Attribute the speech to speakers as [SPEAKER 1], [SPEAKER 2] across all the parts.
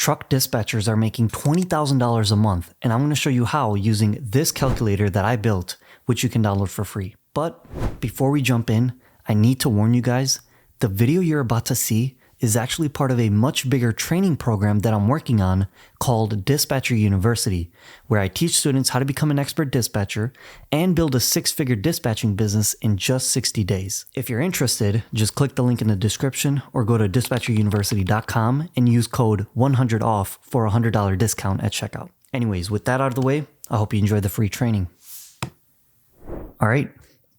[SPEAKER 1] truck dispatchers are making $20,000 a month, and I'm going to show you how using this calculator that I built, which you can download for free. But before we jump in, I need to warn you guys, the video you're about to see is actually part of a much bigger training program that I'm working on called Dispatcher University, where I teach students how to become an expert dispatcher and build a six-figure dispatching business in just 60 days. If you're interested, just click the link in the description or go to dispatcheruniversity.com and use code 100OFF for a $100 discount at checkout. Anyways, with that out of the way, I hope you enjoy the free training. All right.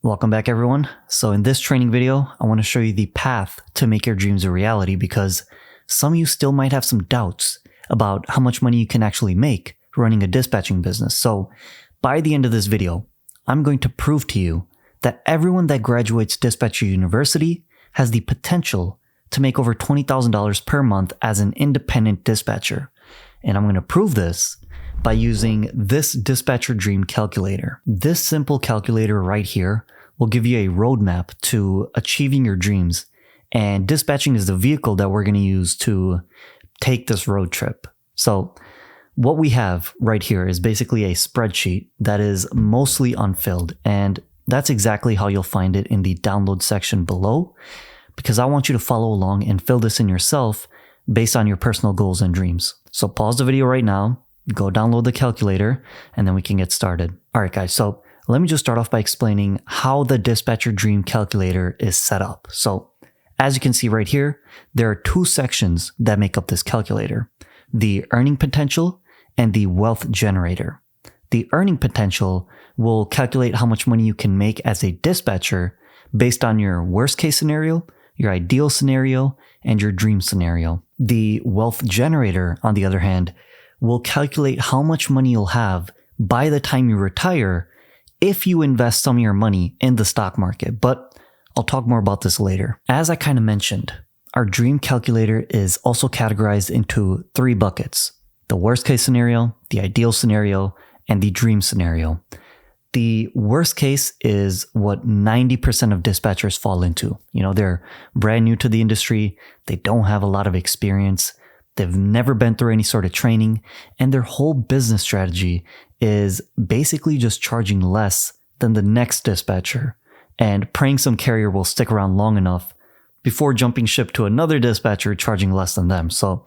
[SPEAKER 1] Welcome back, everyone. So in this training video, I want to show you the path to make your dreams a reality because some of you still might have some doubts about how much money you can actually make running a dispatching business. So by the end of this video, I'm going to prove to you that everyone that graduates Dispatcher University has the potential to make over $20,000 per month as an independent dispatcher. And I'm going to prove this by using this Dispatcher Dream Calculator. This simple calculator right here will give you a roadmap to achieving your dreams. And dispatching is the vehicle that we're going to use to take this road trip. So what we have right here is basically a spreadsheet that is mostly unfilled. And that's exactly how you'll find it in the download section below, because I want you to follow along and fill this in yourself based on your personal goals and dreams. So pause the video right now, go download the calculator, and then we can get started. All right, guys. So let me just start off by explaining how the Dispatcher Dream Calculator is set up. So as you can see right here, there are two sections that make up this calculator: the earning potential and the wealth generator. The earning potential will calculate how much money you can make as a dispatcher based on your worst case scenario, your ideal scenario, and your dream scenario. The wealth generator, on the other hand, will calculate how much money you'll have by the time you retire if you invest some of your money in the stock market. But I'll talk more about this later. As I kind of mentioned, our dream calculator is also categorized into three buckets: the worst case scenario, the ideal scenario, and the dream scenario. The worst case is what 90% of dispatchers fall into. You know, they're brand new to the industry. They don't have a lot of experience. They've never been through any sort of training, and their whole business strategy is basically just charging less than the next dispatcher and praying some carrier will stick around long enough before jumping ship to another dispatcher charging less than them. So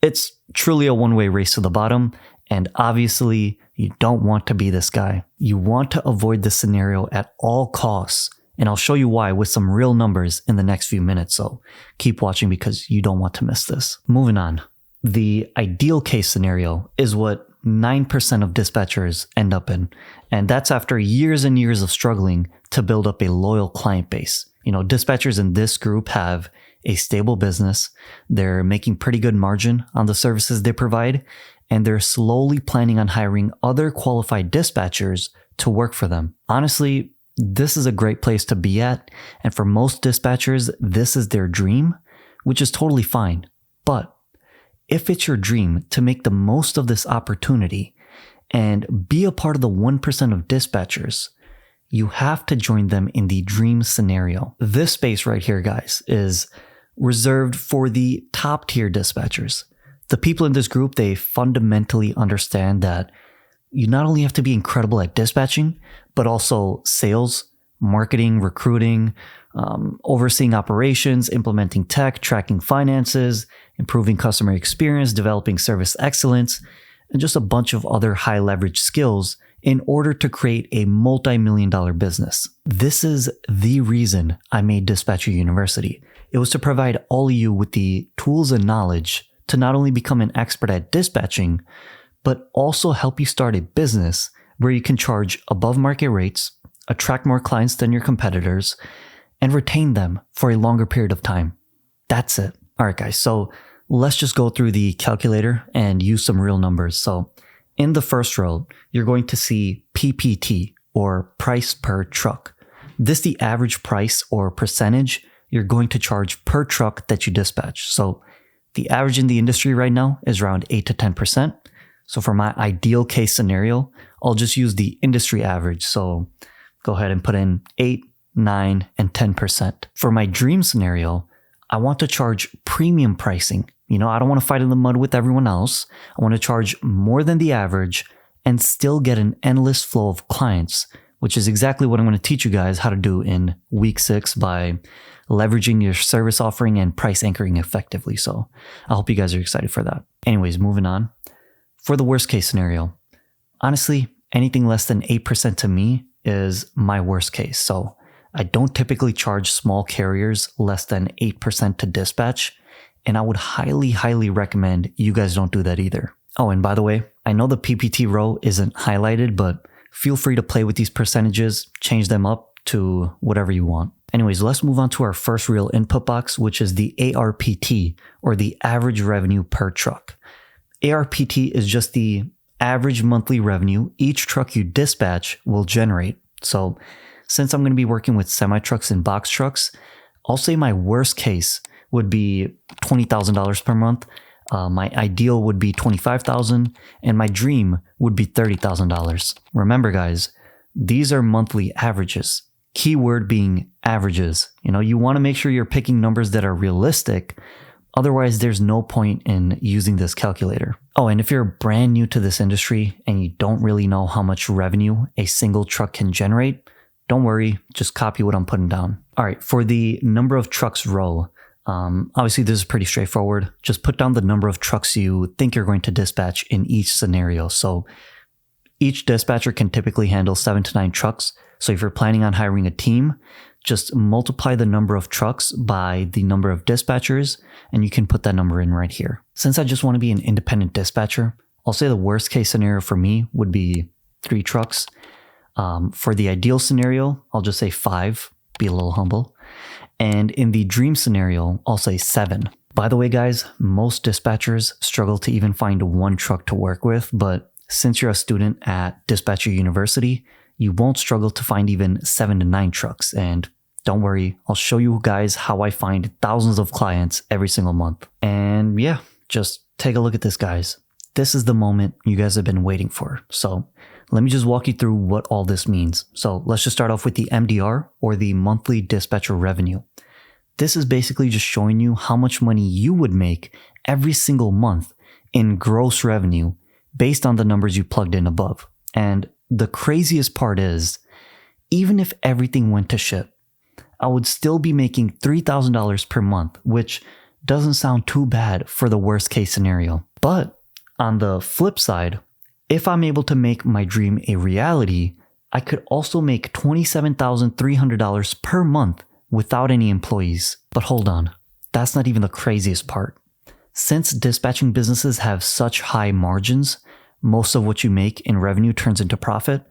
[SPEAKER 1] it's truly a one-way race to the bottom, and obviously you don't want to be this guy. You want to avoid this scenario at all costs. And I'll show you why with some real numbers in the next few minutes. So keep watching because you don't want to miss this. Moving on. The ideal case scenario is what 9% of dispatchers end up in. And that's after years and years of struggling to build up a loyal client base. You know, dispatchers in this group have a stable business. They're making pretty good margin on the services they provide. And they're slowly planning on hiring other qualified dispatchers to work for them. Honestly, this is a great place to be at, and for most dispatchers, this is their dream, which is totally fine. But if it's your dream to make the most of this opportunity and be a part of the 1% of dispatchers, you have to join them in the dream scenario. This space right here, guys, is reserved for the top tier dispatchers. The people in this group, they fundamentally understand that you not only have to be incredible at dispatching, but also sales, marketing, recruiting, overseeing operations, implementing tech, tracking finances, improving customer experience, developing service excellence, and just a bunch of other high leverage skills in order to create a multi-million-dollar business. This is the reason I made Dispatcher University. It was to provide all of you with the tools and knowledge to not only become an expert at dispatching, but also help you start a business where you can charge above market rates, attract more clients than your competitors, and retain them for a longer period of time. That's it. All right, guys. So let's just go through the calculator and use some real numbers. So in the first row, you're going to see PPT, or price per truck. This is the average price or percentage you're going to charge per truck that you dispatch. So the average in the industry right now is around 8 to 10%. So for my ideal case scenario, I'll just use the industry average. So go ahead and put in 8, 9, and 10%. For my dream scenario, I want to charge premium pricing I don't want to fight in the mud with everyone else. I want to charge more than the average and still get an endless flow of clients, which is exactly what I'm going to teach you guys how to do in week 6 by leveraging your service offering and price anchoring effectively. So I hope you guys are excited for that. Anyways, moving on. For the worst case scenario, honestly, anything less than 8% to me is my worst case. So I don't typically charge small carriers less than 8% to dispatch. And I would highly, highly recommend you guys don't do that either. Oh, and by the way, I know the PPT row isn't highlighted, but feel free to play with these percentages, change them up to whatever you want. Anyways, let's move on to our first real input box, which is the ARPT, or the average revenue per truck. ARPT is just the average monthly revenue each truck you dispatch will generate. So since I'm going to be working with semi-trucks and box trucks, I'll say my worst case would be $20,000 per month. My ideal would be $25,000, and my dream would be $30,000. Remember, guys, these are monthly averages. Keyword being averages. You want to make sure you're picking numbers that are realistic. Otherwise, there's no point in using this calculator. Oh, and if you're brand new to this industry and you don't really know how much revenue a single truck can generate, don't worry, just copy what I'm putting down. All right, for the number of trucks row, obviously this is pretty straightforward. Just put down the number of trucks you think you're going to dispatch in each scenario. So each dispatcher can typically handle 7 to 9 trucks. So if you're planning on hiring a team, just multiply the number of trucks by the number of dispatchers, and you can put that number in right here. Since I just want to be an independent dispatcher, I'll say the worst case scenario for me would be 3 trucks. For the ideal scenario, I'll just say 5, be a little humble. And in the dream scenario, I'll say 7. By the way, guys, most dispatchers struggle to even find 1 truck to work with, but since you're a student at Dispatcher University, you won't struggle to find even 7 to 9 trucks. And don't worry, I'll show you guys how I find thousands of clients every single month. And yeah, just take a look at this, guys. This is the moment you guys have been waiting for. So let me just walk you through what all this means. So let's just start off with the MDR, or the monthly dispatcher revenue. This is basically just showing you how much money you would make every single month in gross revenue based on the numbers you plugged in above. And the craziest part is, even if everything went to shit, I would still be making $3,000 per month, which doesn't sound too bad for the worst case scenario. But on the flip side, if I'm able to make my dream a reality, I could also make $27,300 per month without any employees. But hold on, that's not even the craziest part. Since dispatching businesses have such high margins, most of what you make in revenue turns into profit.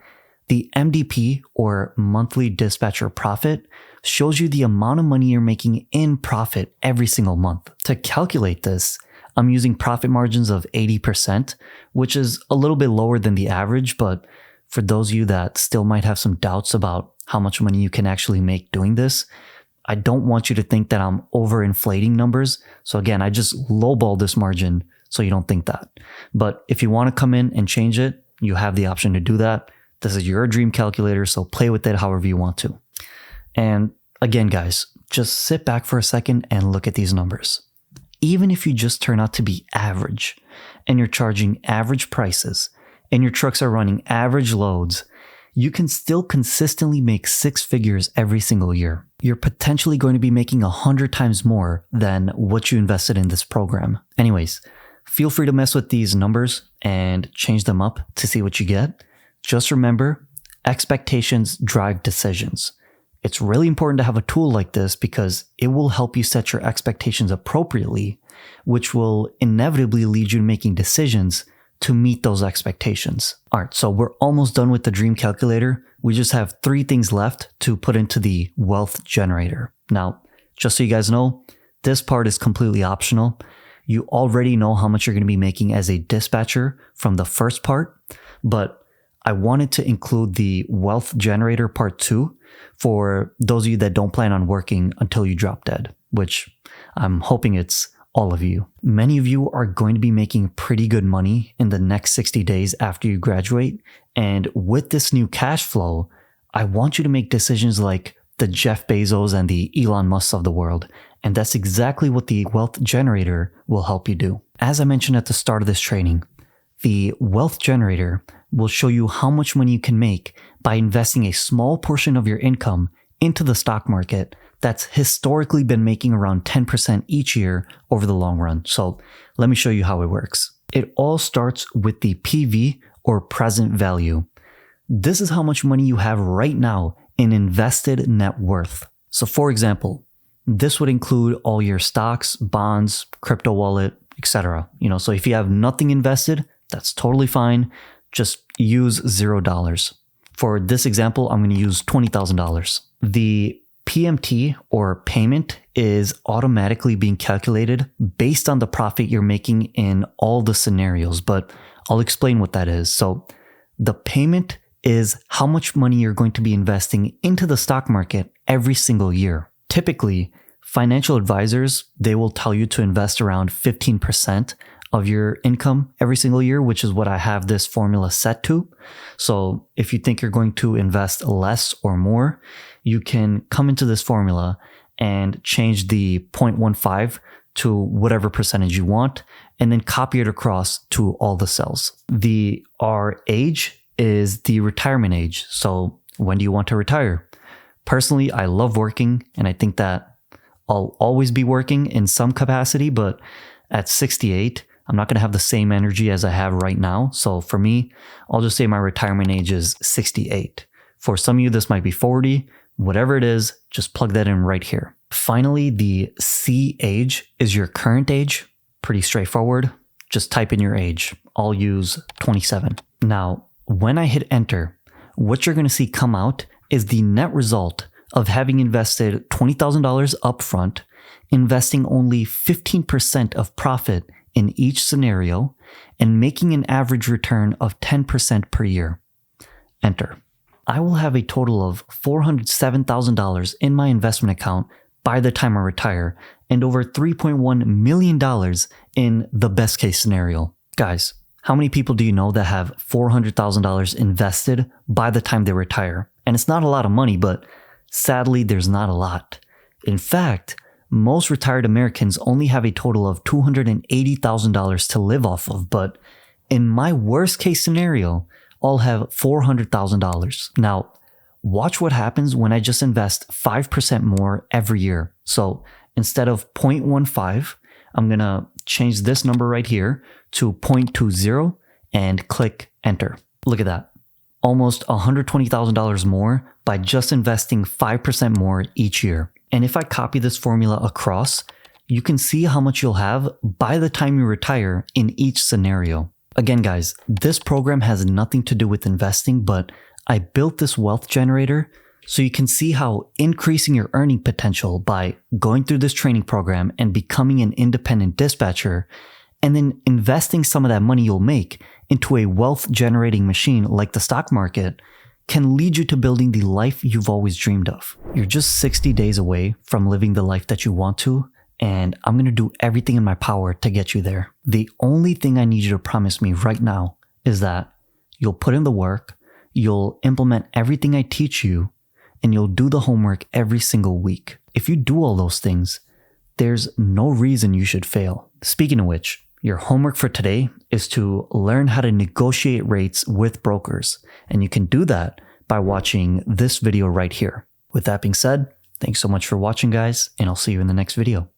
[SPEAKER 1] The MDP, or monthly dispatcher profit, shows you the amount of money you're making in profit every single month. To calculate this, I'm using profit margins of 80%, which is a little bit lower than the average, but for those of you that still might have some doubts about how much money you can actually make doing this, I don't want you to think that I'm overinflating numbers. So again, I just lowball this margin so you don't think that. But if you want to come in and change it, you have the option to do that. This is your dream calculator, so play with it however you want to. And again, guys, just sit back for a second and look at these numbers. Even if you just turn out to be average and you're charging average prices and your trucks are running average loads, you can still consistently make 6 figures every single year. You're potentially going to be making 100 times more than what you invested in this program. Anyways, feel free to mess with these numbers and change them up to see what you get. Just remember, expectations drive decisions. It's really important to have a tool like this because it will help you set your expectations appropriately, which will inevitably lead you to making decisions to meet those expectations. All right, so we're almost done with the dream calculator. We just have 3 things left to put into the wealth generator. Now, just so you guys know, this part is completely optional. You already know how much you're going to be making as a dispatcher from the first part, but I wanted to include the wealth generator part 2 for those of you that don't plan on working until you drop dead, which I'm hoping it's all of you. Many of you are going to be making pretty good money in the next 60 days after you graduate. And with this new cash flow, I want you to make decisions like the Jeff Bezos and the Elon Musks of the world And that's exactly what the wealth generator will help you do. As I mentioned at the start of this training, the wealth generator will show you how much money you can make by investing a small portion of your income into the stock market that's historically been making around 10% each year over the long run. So let me show you how it works. It all starts with the PV, or present value. This is how much money you have right now in invested net worth. So for example, this would include all your stocks, bonds, crypto wallet, etc. So if you have nothing invested, that's totally fine. Just use $0. For this example, I'm going to use $20,000. The PMT, or payment, is automatically being calculated based on the profit you're making in all the scenarios, but I'll explain what that is. So the payment is how much money you're going to be investing into the stock market every single year. Typically, financial advisors, they will tell you to invest around 15% of your income every single year, which is what I have this formula set to. So if you think you're going to invest less or more, you can come into this formula and change the 0.15 to whatever percentage you want, and then copy it across to all the cells. Our age is the retirement age. So when do you want to retire? Personally, I love working, and I think that I'll always be working in some capacity, but at 68, I'm not going to have the same energy as I have right now. So for me, I'll just say my retirement age is 68. For some of you, this might be 40. Whatever it is, just plug that in right here. Finally, the C age is your current age. Pretty straightforward. Just type in your age. I'll use 27. Now, when I hit enter, what you're going to see come out is the net result of having invested $20,000 upfront, investing only 15% of profit in each scenario, and making an average return of 10% per year. Enter. I will have a total of $407,000 in my investment account by the time I retire, and over $3.1 million in the best case scenario. Guys, how many people do you know that have $400,000 invested by the time they retire? And it's not a lot of money, but sadly, there's not a lot. In fact, most retired Americans only have a total of $280,000 to live off of, but in my worst case scenario, I'll have $400,000. Now, watch what happens when I just invest 5% more every year. So instead of 0.15, I'm going to change this number right here to 0.20 and click enter. Look at that. Almost $120,000 more by just investing 5% more each year. And if I copy this formula across, you can see how much you'll have by the time you retire in each scenario. Again, guys, this program has nothing to do with investing, but I built this wealth generator so you can see how increasing your earning potential by going through this training program and becoming an independent dispatcher, and then investing some of that money you'll make into a wealth generating machine like the stock market, can lead you to building the life you've always dreamed of. You're just 60 days away from living the life that you want to, and I'm going to do everything in my power to get you there. The only thing I need you to promise me right now is that you'll put in the work, you'll implement everything I teach you, and you'll do the homework every single week. If you do all those things, there's no reason you should fail. Speaking of which, your homework for today is to learn how to negotiate rates with brokers, and you can do that by watching this video right here. With that being said, thanks so much for watching, guys, and I'll see you in the next video.